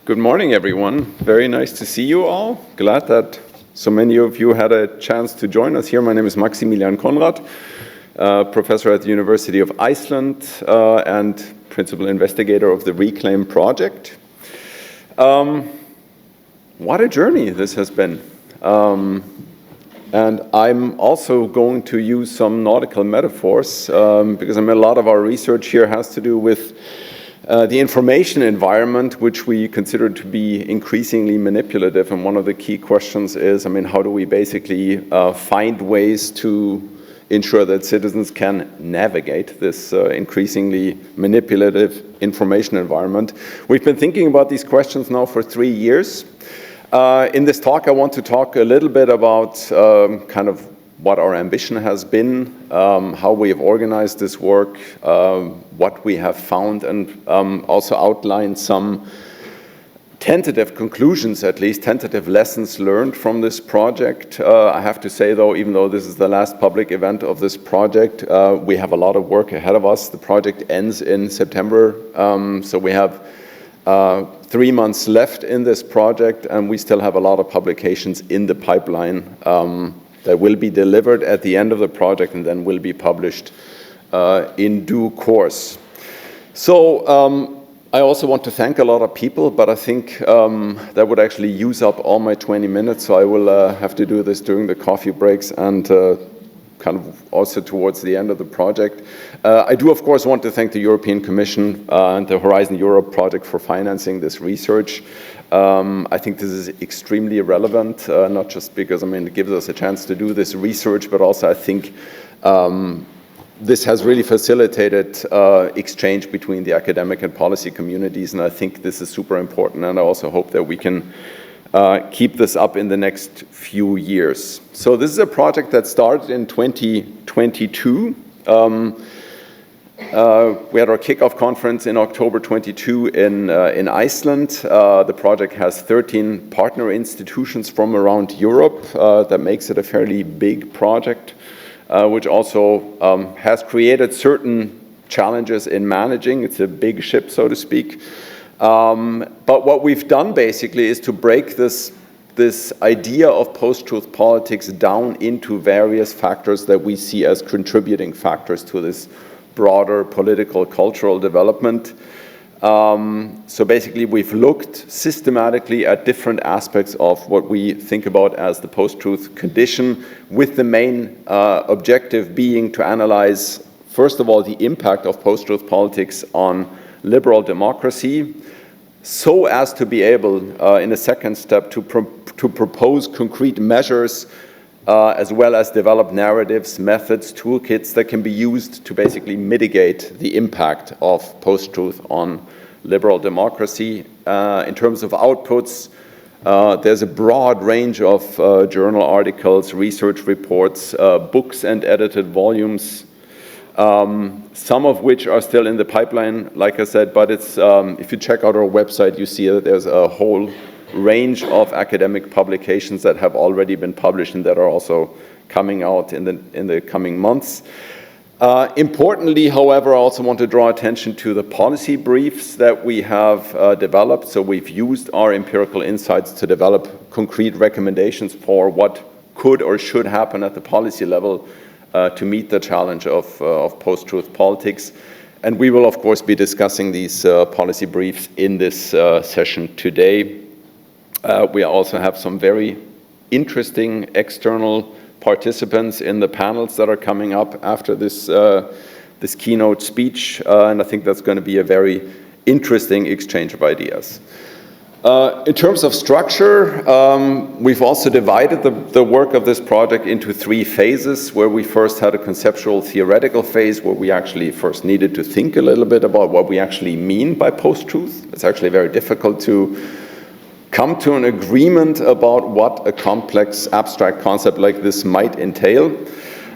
Good morning, everyone. Very nice to see you all. Glad that so many of you had a chance to join us here. My name is Maximilian Conrad, professor at the University of Iceland and principal investigator of the Reclaim project. What a journey this has been. And I'm also going to use some nautical metaphors because a lot of our research here has to do with the information environment, which we consider to be increasingly manipulative. And one of the key questions is, how do we basically find ways to ensure that citizens can navigate this increasingly manipulative information environment? We've been thinking about these questions now for 3 years. In this talk, I want to talk a little bit about kind of what our ambition has been, how we have organized this work, what we have found, and also outline some tentative conclusions, at least tentative lessons learned from this project. I have to say, though, even though this is the last public event of this project, we have a lot of work ahead of us. The project ends in September, so we have 3 months left in this project, and we still have a lot of publications in the pipeline that will be delivered at the end of the project and then will be published in due course. So I also want to thank a lot of people, but I think that would actually use up all my 20 minutes, so I will have to do this during the coffee breaks and kind of also towards the end of the project. I do, of course, want to thank the European Commission and the Horizon Europe project for financing this research. I think this is extremely relevant, not just because, it gives us a chance to do this research, but also I think this has really facilitated exchange between the academic and policy communities, and I think this is super important, and I also hope that we can keep this up in the next few years. So this is a project that started in 2022. We had our kickoff conference in October 22 in Iceland. The project has 13 partner institutions from around Europe. That makes it a fairly big project, which also has created certain challenges in managing. It's a big ship, so to speak. But what we've done basically is to break this idea of post-truth politics down into various factors that we see as contributing factors to this broader political cultural development. So basically we've looked systematically at different aspects of what we think about as the post-truth condition, with the main objective being to analyze, first of all, the impact of post-truth politics on liberal democracy, so as to be able, in a second step, to propose concrete measures as well as develop narratives, methods, toolkits that can be used to basically mitigate the impact of post-truth on liberal democracy. In terms of outputs, there's a broad range of journal articles, research reports, books and edited volumes, some of which are still in the pipeline, like I said, but it's if you check out our website, you see that there's a whole range of academic publications that have already been published and that are also coming out in the coming months. Importantly, however, I also want to draw attention to the policy briefs that we have developed. So we've used our empirical insights to develop concrete recommendations for what could or should happen at the policy level to meet the challenge of post-truth politics. And we will, of course, be discussing these policy briefs in this session today. We also have some very interesting external participants in the panels that are coming up after this keynote speech, and I think that's going to be a very interesting exchange of ideas. In terms of structure, we've also divided the work of this project into 3 phases, where we first had a conceptual theoretical phase where we actually first needed to think a little bit about what we actually mean by post-truth. It's actually very difficult to come to an agreement about what a complex abstract concept like this might entail.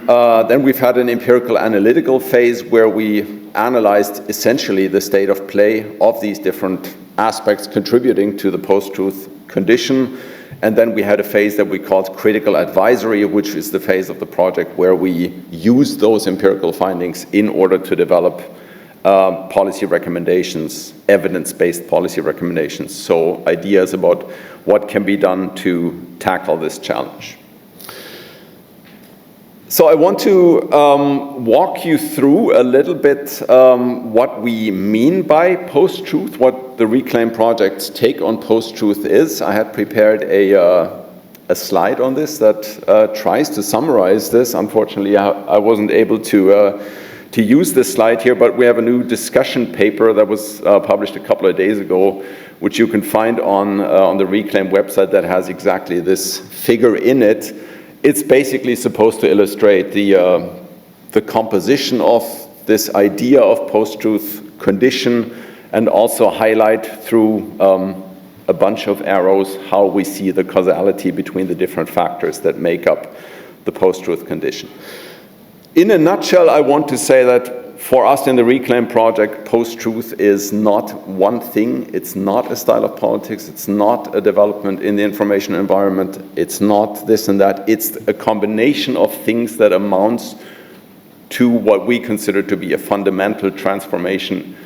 Then we've had an empirical analytical phase where we analyzed essentially the state of play of these different aspects contributing to the post-truth condition. And then we had a phase that we called critical advisory, which is the phase of the project where we use those empirical findings in order to develop policy recommendations, evidence-based policy recommendations, so ideas about what can be done to tackle this challenge. So I want to walk you through a little bit what we mean by post-truth, what the Reclaim Project's take on post-truth is. I had prepared a slide on this that tries to summarize this. Unfortunately, I wasn't able to use this slide here, but we have a new discussion paper that was published a couple of days ago, which you can find on the Reclaim website that has exactly this figure in it. It's basically supposed to illustrate the composition of this idea of post-truth condition and also highlight through a bunch of arrows how we see the causality between the different factors that make up the post-truth condition. In a nutshell, I want to say that for us in the Reclaim Project, post-truth is not one thing. It's not a style of politics. It's not a development in the information environment. It's not this and that. It's a combination of things that amounts to what we consider to be a fundamental transformation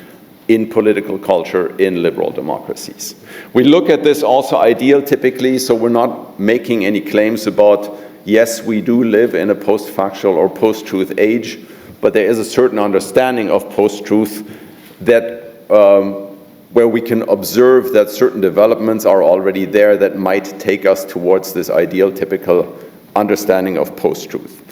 in political culture in liberal democracies. We look at this also ideal typically, so we're not making any claims about, yes, we do live in a post-factual or post-truth age, but there is a certain understanding of post-truth that where we can observe that certain developments are already there that might take us towards this ideal typical understanding of post-truth.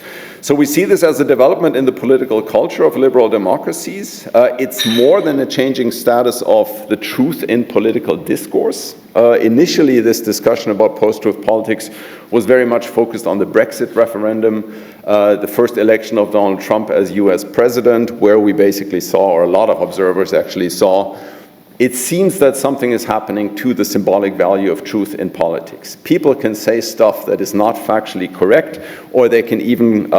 So we see this as a development in the political culture of liberal democracies. It's more than a changing status of the truth in political discourse. Initially, this discussion about post-truth politics was very much focused on the Brexit referendum, the first election of Donald Trump as US president, where we basically saw, or a lot of observers actually saw, it seems that something is happening to the symbolic value of truth in politics. People can say stuff that is not factually correct, or they can even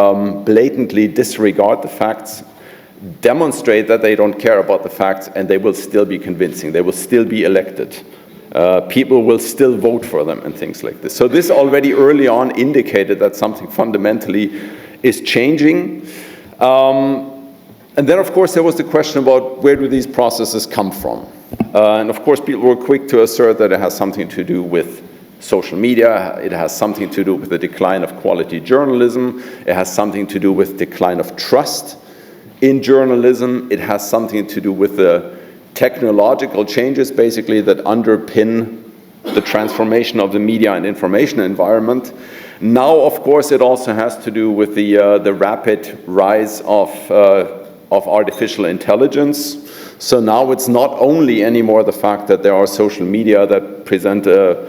blatantly disregard the facts, demonstrate that they don't care about the facts, and they will still be convincing. They will still be elected. People will still vote for them and things like this. So this already early on indicated that something fundamentally is changing. And then, of course, there was the question about where do these processes come from? And of course, people were quick to assert that it has something to do with social media, it has something to do with the decline of quality journalism, it has something to do with decline of trust in journalism, it has something to do with the technological changes, basically, that underpin the transformation of the media and information environment. Now, of course, it also has to do with the rapid rise of artificial intelligence. So now it's not only anymore the fact that there are social media that present a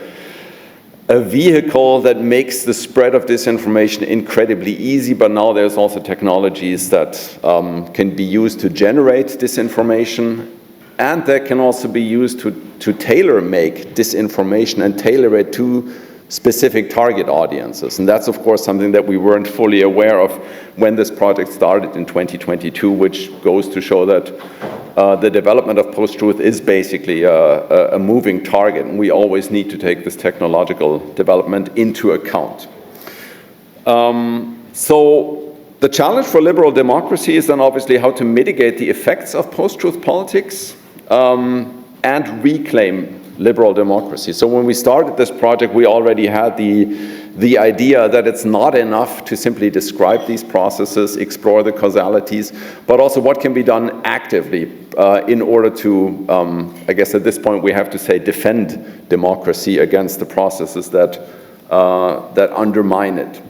vehicle that makes the spread of disinformation incredibly easy, but now there's also technologies that can be used to generate disinformation, and that can also be used to tailor-make disinformation and tailor it to specific target audiences. And that's, of course, something that we weren't fully aware of when this project started in 2022, which goes to show that the development of post-truth is basically a moving target, and we always need to take this technological development into account. So the challenge for liberal democracy is then obviously how to mitigate the effects of post-truth politics and reclaim liberal democracy. So when we started this project, we already had the idea that it's not enough to simply describe these processes, explore the causalities, but also what can be done actively in order to, I guess at this point we have to say, defend democracy against the processes that undermine it.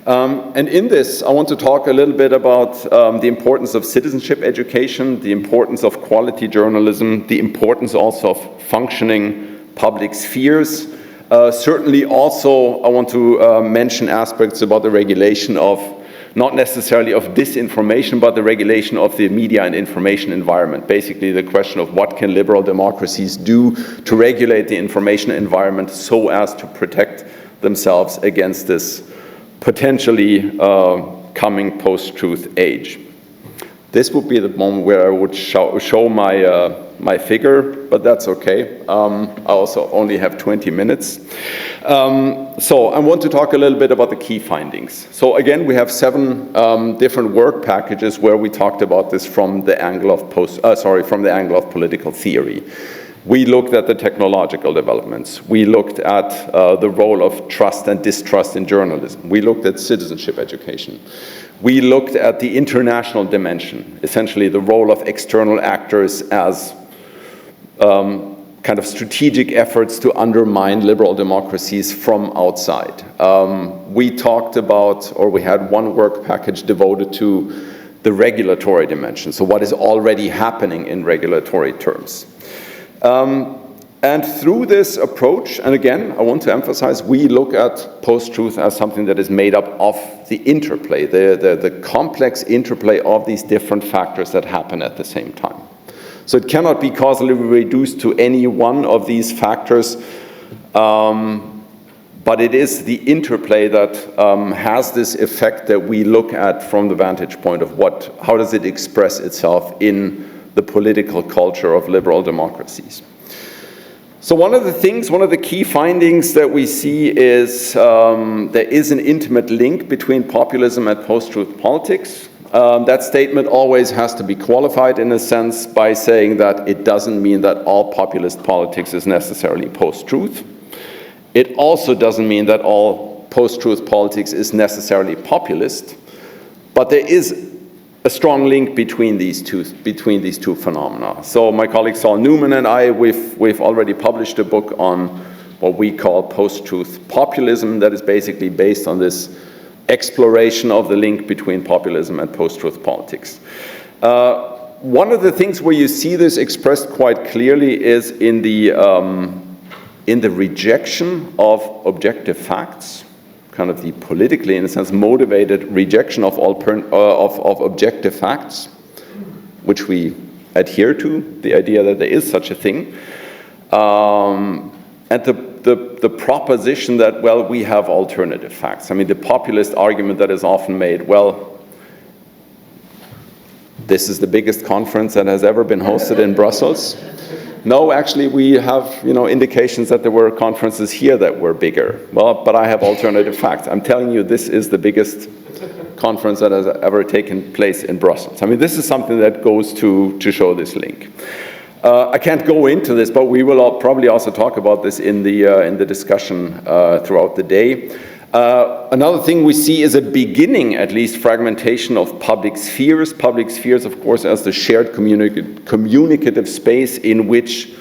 And in this, I want to talk a little bit about the importance of citizenship education, the importance of quality journalism, the importance also of functioning public spheres. Certainly also, I want to mention aspects about the regulation of, not necessarily of disinformation, but the regulation of the media and information environment. Basically, the question of what can liberal democracies do to regulate the information environment so as to protect themselves against this potentially coming post-truth age. This would be the moment where I would show my my figure, but that's okay. I also only have 20 minutes. So I want to talk a little bit about the key findings. So again, we have 7 different work packages where we talked about this from the angle of political theory. We looked at the technological developments. We looked at the role of trust and distrust in journalism. We looked at citizenship education. We looked at the international dimension, essentially the role of external actors as kind of strategic efforts to undermine liberal democracies from outside. We talked about, or we had one work package devoted to the regulatory dimension, so what is already happening in regulatory terms. And through this approach, and again, I want to emphasize, we look at post-truth as something that is made up of the interplay, the complex interplay of these different factors that happen at the same time. So it cannot be causally reduced to any one of these factors, but it is the interplay that has this effect that we look at from the vantage point of how does it express itself in the political culture of liberal democracies. So one of the key findings that we see is there is an intimate link between populism and post-truth politics. That statement always has to be qualified in a sense by saying that it doesn't mean that all populist politics is necessarily post-truth. It also doesn't mean that all post-truth politics is necessarily populist, but there is a strong link between these two phenomena. So my colleague Saul Newman and I, we've already published a book on what we call post-truth populism that is basically based on this exploration of the link between populism and post-truth politics. One of the things where you see this expressed quite clearly is in the rejection of objective facts, kind of the politically, in a sense, motivated rejection of objective facts, which we adhere to, the idea that there is such a thing, and the proposition that, well, we have alternative facts. I mean, the populist argument that is often made, well, this is the biggest conference that has ever been hosted in Brussels. No, actually, we have indications that there were conferences here that were bigger. Well, but I have alternative facts. I'm telling you, this is the biggest conference that has ever taken place in Brussels. I mean, this is something that goes to show this link. I can't go into this, but we will probably also talk about this in the discussion throughout the day. Another thing we see is a beginning, at least, fragmentation of public spheres. Public spheres, of course, as the shared communicative space in which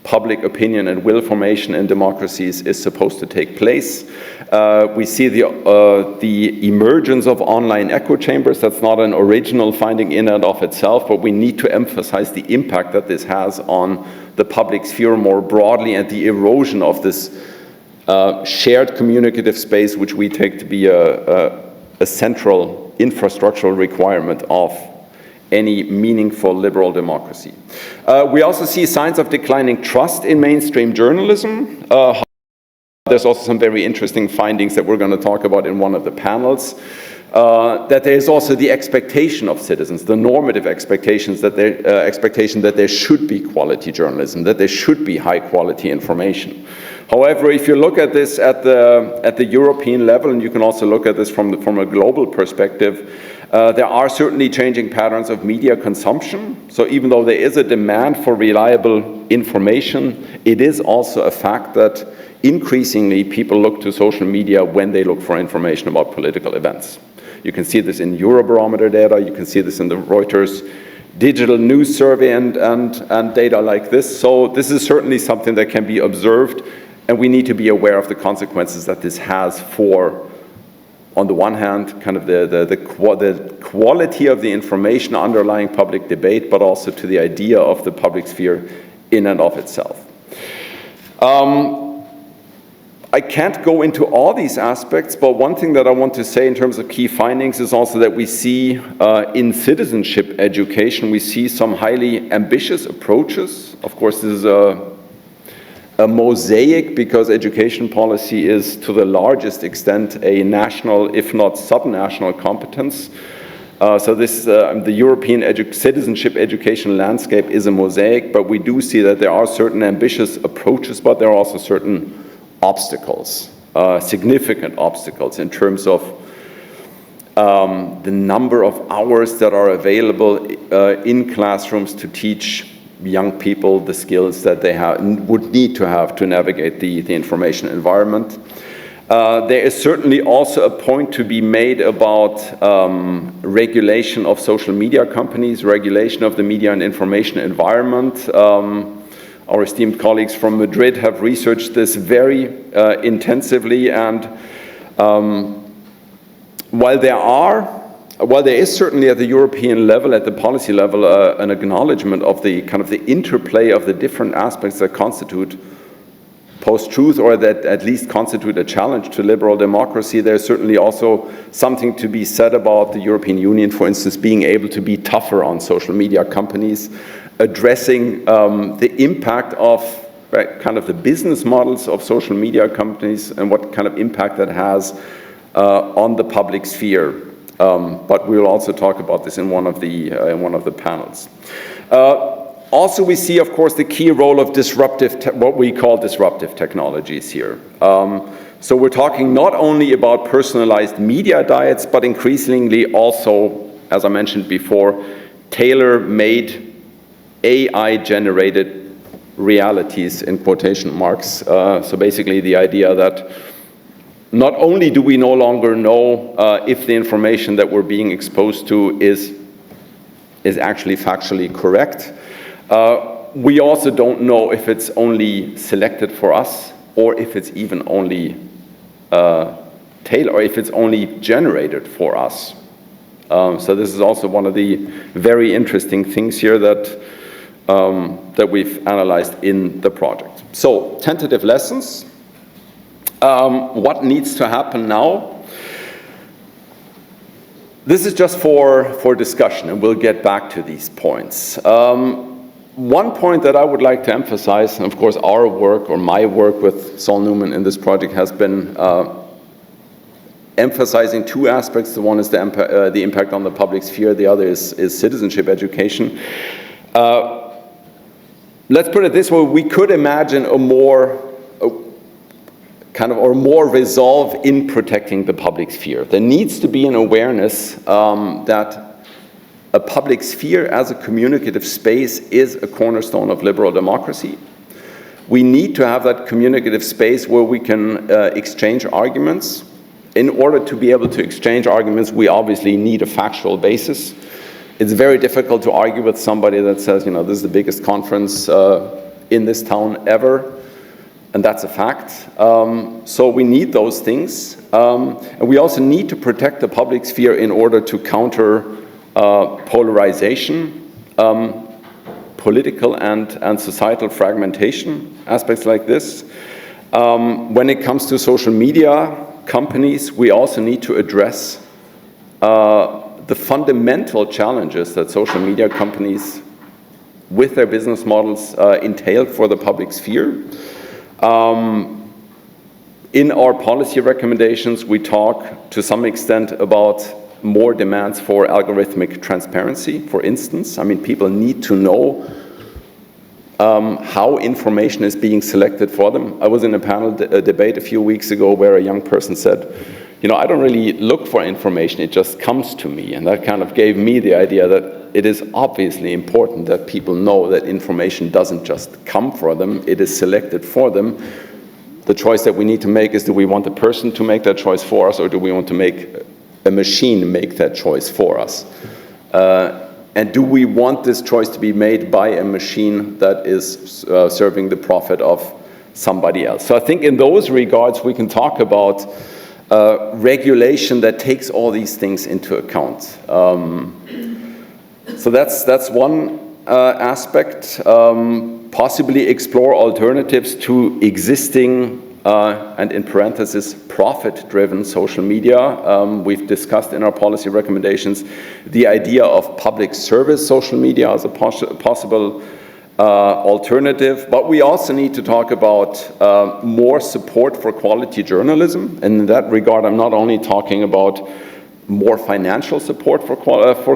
public opinion and will formation in democracies is supposed to take place. We see the emergence of online echo chambers. That's not an original finding in and of itself, but we need to emphasize the impact that this has on the public sphere more broadly and the erosion of this shared communicative space, which we take to be a central infrastructural requirement of any meaningful liberal democracy. We also see signs of declining trust in mainstream journalism. There's also some very interesting findings that we're going to talk about in one of the panels. That there is also the expectation of citizens, the normative expectation that there should be quality journalism, that there should be high quality information. However, if you look at this at the European level, and you can also look at this from a global perspective, there are certainly changing patterns of media consumption. So even though there is a demand for reliable information, it is also a fact that increasingly people look to social media when they look for information about political events. You can see this in Eurobarometer data, you can see this in the Reuters digital news survey and data like this. So this is certainly something that can be observed, and we need to be aware of the consequences that this has for, on the one hand, kind of the quality of the information underlying public debate, but also to the idea of the public sphere in and of itself. I can't go into all these aspects, but one thing that I want to say in terms of key findings is also that we see in citizenship education, we see some highly ambitious approaches. Of course, this is a mosaic because education policy is to the largest extent a national, if not subnational competence. So this, the European citizenship education landscape is a mosaic, but we do see that there are certain ambitious approaches, but there are also certain obstacles, significant obstacles in terms of the number of hours that are available in classrooms to teach young people the skills that they would need to have to navigate the information environment. There is certainly also a point to be made about regulation of social media companies, regulation of the media and information environment. Our esteemed colleagues from Madrid have researched this very intensively, and while there is certainly at the European level, at the policy level, an acknowledgement of the kind of the interplay of the different aspects that constitute post-truth, or that at least constitute a challenge to liberal democracy, there's certainly also something to be said about the European Union, for instance, being able to be tougher on social media companies, addressing the impact of kind of the business models of social media companies and what kind of impact that has on the public sphere. But we'll also talk about this in one of the panels. Also, we see, of course, the key role of what we call disruptive technologies here. So we're talking not only about personalized media diets, but increasingly also, as I mentioned before, tailor-made AI-generated realities, in quotation marks. So basically the idea that not only do we no longer know if the information that we're being exposed to is actually factually correct, we also don't know if it's only selected for us, or if it's even only tailored, or if it's only generated for us. So this is also one of the very interesting things here that we've analyzed in the project. So, tentative lessons. What needs to happen now? This is just for discussion, and we'll get back to these points. One point that I would like to emphasize, and of course our work, or my work with Saul Newman in this project, has been emphasizing two aspects. The one is the impact on the public sphere, the other is citizenship education. Let's put it this way: we could imagine a more resolve in protecting the public sphere. There needs to be an awareness that a public sphere as a communicative space is a cornerstone of liberal democracy. We need to have that communicative space where we can exchange arguments. In order to be able to exchange arguments, we obviously need a factual basis. It's very difficult to argue with somebody that says, this is the biggest conference in this town ever, and that's a fact. So we need those things. And we also need to protect the public sphere in order to counter polarization, political and societal fragmentation, aspects like this. When it comes to social media companies, we also need to address the fundamental challenges that social media companies with their business models entail for the public sphere. In our policy recommendations, we talk to some extent about more demands for algorithmic transparency, for instance. People need to know how information is being selected for them. I was in a panel debate a few weeks ago where a young person said, I don't really look for information, it just comes to me. And that kind of gave me the idea that it is obviously important that people know that information doesn't just come for them, it is selected for them. The choice that we need to make is, do we want the person to make that choice for us, or do we want to make a machine make that choice for us? And do we want this choice to be made by a machine that is serving the profit of somebody else? So I think in those regards we can talk about regulation that takes all these things into account. So that's one aspect. Possibly explore alternatives to existing and in parentheses, profit-driven social media. We've discussed in our policy recommendations the idea of public service social media as a possible alternative, but we also need to talk about more support for quality journalism. And in that regard, I'm not only talking about more financial support for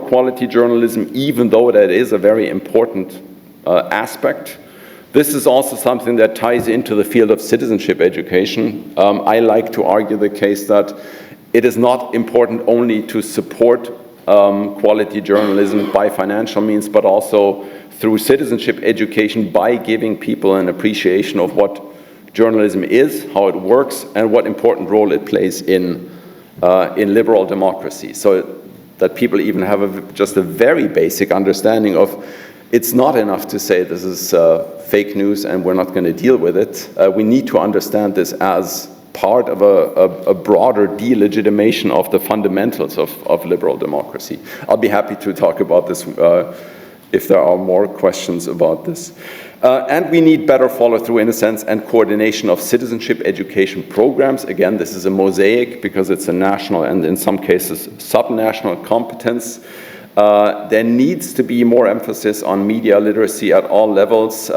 quality journalism, even though that is a very important aspect. This is also something that ties into the field of citizenship education. I like to argue the case that it is not important only to support quality journalism by financial means, but also through citizenship education by giving people an appreciation of what journalism is, how it works, and what important role it plays in liberal democracy. So that people even have just a very basic understanding of it's not enough to say this is fake news and we're not going to deal with it. We need to understand this as part of a broader delegitimation of the fundamentals of liberal democracy. I'll be happy to talk about this if there are more questions about this. And we need better follow-through, in a sense, and coordination of citizenship education programs. Again, this is a mosaic because it's a national and in some cases subnational competence. There needs to be more emphasis on media literacy at all levels.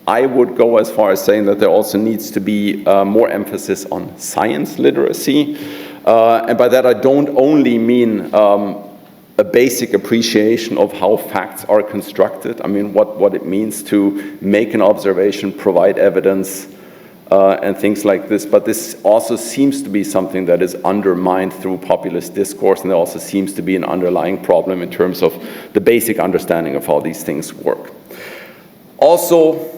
I would go as far as saying that there also needs to be more emphasis on science literacy. And by that I don't only mean a basic appreciation of how facts are constructed. I mean, what it means to make an observation, provide evidence, and things like this. But this also seems to be something that is undermined through populist discourse, and there also seems to be an underlying problem in terms of the basic understanding of how these things work. Also,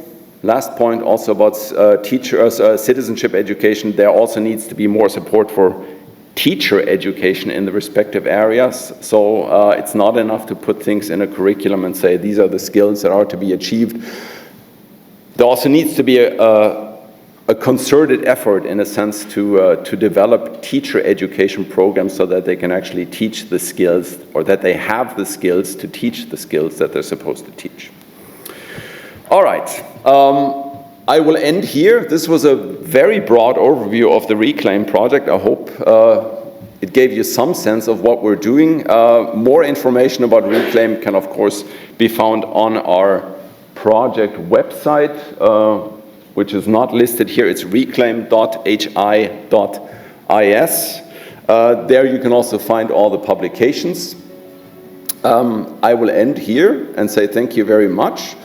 last point, also about citizenship education, there also needs to be more support for teacher education in the respective areas. So it's not enough to put things in a curriculum and say these are the skills that are to be achieved. There also needs to be a concerted effort, in a sense, to develop teacher education programs so that they can actually teach the skills, or that they have the skills to teach the skills that they're supposed to teach. All right. I will end here. This was a very broad overview of the Reclaim project. I hope it gave you some sense of what we're doing. More information about Reclaim can, of course, be found on our project website, which is not listed here. It's reclaim.hi.is. There you can also find all the publications. I will end here and say thank you very much.